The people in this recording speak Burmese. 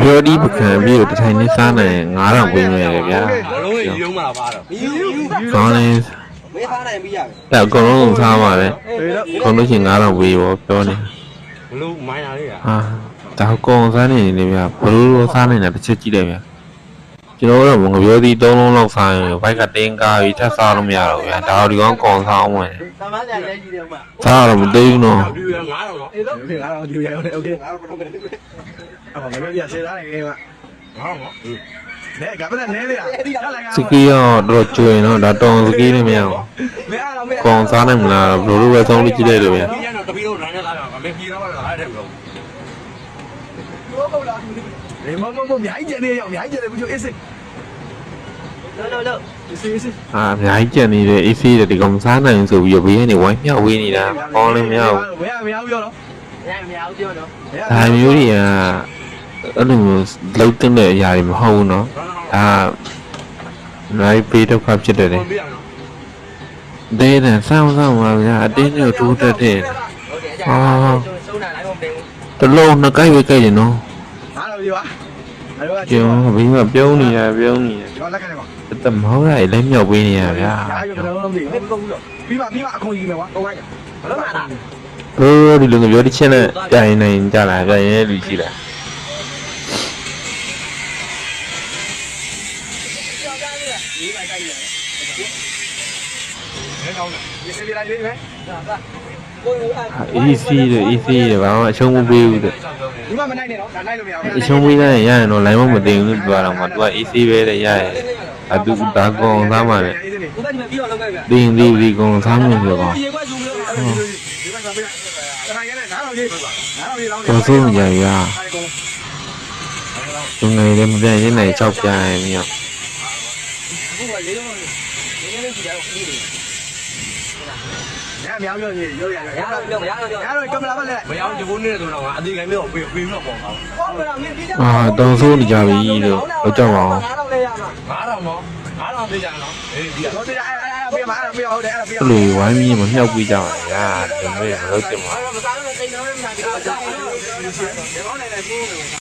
ပြောဒီပကံပြီးတော့တထိုင်နေစားနိုင်9000ပေးမယ်လေဗျာလုံးရေရုံးမှာပါတော့ကောင်းနေမင်းစားနိုင်ပြီးရပဲအဲ့အကုန်လုံးစားပါလေကောင်းလို့ရှိရင်9000ပေးရောပြောနေဘလို့မိုင်းလာလေးဟာဒါကောင်စားနေနေဗျာဘလို့စားနေတာတစ်ချက်ကြည့်လိုက်ဗျာကျွန်တော်တို့ငပြောသည်3လုံးလောက်စားရင်ဘိုက်ကတင်းကားပြီးထပ်စားလို့မရတော့ဗျာဒါဒီကောင်ကောင်စားအောင်ဝင်သမားကြရဲကြီးတယ်ဥမာစားတော့မသိဘူးနော်ဒီရ9000တော့အေးတော့9000ဒီရရတယ်โอเคအော်ငါပြောပြစေသားနေက9000နော်နဲကပ်နဲ့နဲလေစကီးရောတော့ကျွင်တော့ဒါတောင်စကီးနဲ့မရအောင်ကောင်စားနိုင်မလားဘလို့ပဲဆုံးလို့ကြည့်လိုက်လို့ဗျာဒီကတော့တပီတော့နိုင်နေတာမင်းကြီးတော့အားတယ်ဘလို့လေမအများကြီးကျန်နေရအများကြီးကျန်နေဘူးချိုအေးစစ်လို့အများကြီးကြံနေတယ်အေးဆေးတယ်ဒီကောင်စားနိုင်ဆိုပြီးဘေးကနေဝိုင်းမြောက်ဝေးနေတာကောင်းလည်းမရဘူးမရဘူးပြောတော့မရဘူးပြောတော့ဒါမျိုးတွေကအဲ့လိုလုံးတင်တဲ့အရာတွေမဟုတ်ဘူးနော်ဒါနိုင်ပေးဒုက္ခဖြစ်တယ်လေဒဲတယ်ဆောင်းပါဗျာအတင်းနဲ့ထိုးတတ်တယ်ဟာတလုံးနှစ်ကိုက်ပဲကိုက်တယ်နော်ဟာလို့ပြောကျောင်းဘေးမှာပြုံးနေရကျွန်တော်လက်ခံနေပါတမဟုတ်ရလည်းမြောက်ပေးနေရဗျာပြီးပါအခွန်ကြီးမယ်ကွာတော့ဘယ်လိုမှလားဒီလိုမျိုးဒီချင်းနဲ့ပြရင်နိုင်ကြလာပြရင်လူရှိလားeasy တဲ့ဘာမှအရှုံးမပေးဘူးတဲ့ဒီမှာမနိုင်နဲ့နော်ဒါနိုင်လို့မရဘူးအရှုံးပေးလိုက်ရင်ရရင်တော့ line မသိဘူးလို့ပြောတာမှ तू က easy ပဲတဲ့ရရင်အတူဒါကောင်သားမှလည်းဒီကောင်သားမျိုးပြောကောင်တော့ဆုံးကြရသူငယ်လည်းမပြည့်ရင်လည်း6ပြိုင်မြောက်မရပြောကြီးရောရတယ်ကင်မရာပါလေမရအောင်ဒီဘုန်းနေတယ်ဆိုတော့အသေးကမျိုးပေးပြီးတော့ပေါ့တောင်ဆိုးနေကြပြီလို့လောက်ကြပါအောင်9000နော်9000ပေးကြနော်အေးဒီတော့တရားအဲ့ပေးပါအဲ့ပေးဟုတ်တယ်အဲ့ပေးအဲ့လိုဝိုင်းပြီးမမြောက်ပြီးကြပါဗျာဒီလိုမလုပ်ချင်ပါမစားလို့တိတ်တော့မစားဘူးဒီကောင်းနေတယ်